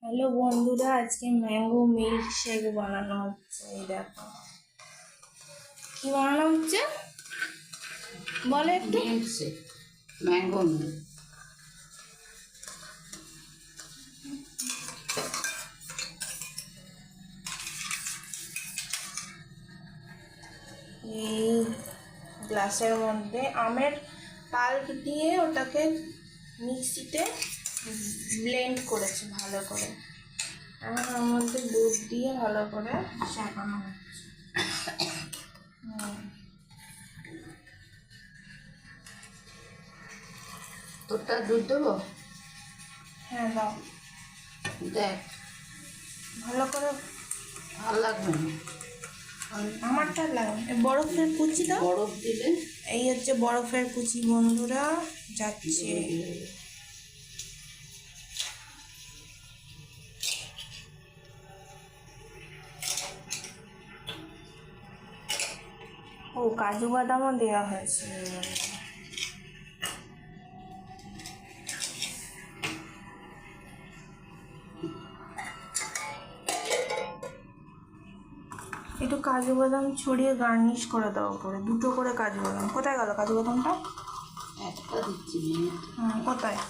Hello বন্ধুরা, আজকে mango milk shake বানানো হচ্ছে। এই দেখো কি বানানো হচ্ছে, বলে একটু। Milk shake, mango milk. এই গ্লাসের মধ্যে আমের পাল্প দিয়ে ওটাকে মিক্সিতে ব্লেন্ড করেছে ভালো করে। এখন ওর মধ্যে দুধ দিয়ে ভালো করে শাকানো হচ্ছে। তোরটা দুধ দেবো? হ্যাঁ দাও, দেখ, ভালো করে। ভালো লাগবে না। আমারটা লাগে বরফের কুচি দাও। বরফ দিলে এই হচ্ছে বরফের কুচি বন্ধুরা, যাচ্ছে। ও কাজু বাদামও দেওয়া হয়েছে। একটু কাজু বাদাম ছড়িয়ে গার্নিশ করে দাও উপরে, দুটো করে কাজু বাদাম। কোথায় গেল কাজু বাদামটা? একটা দিচ্ছি। কোথায়?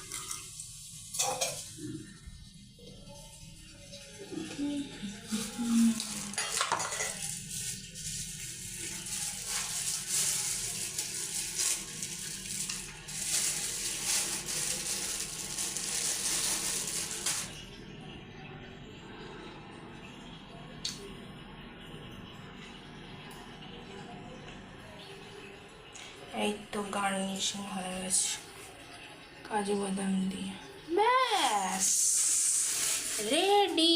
এই তো গার্নিশিং হয়ে গেছে কাজু বাদাম দিয়ে, ব্যাস রেডি।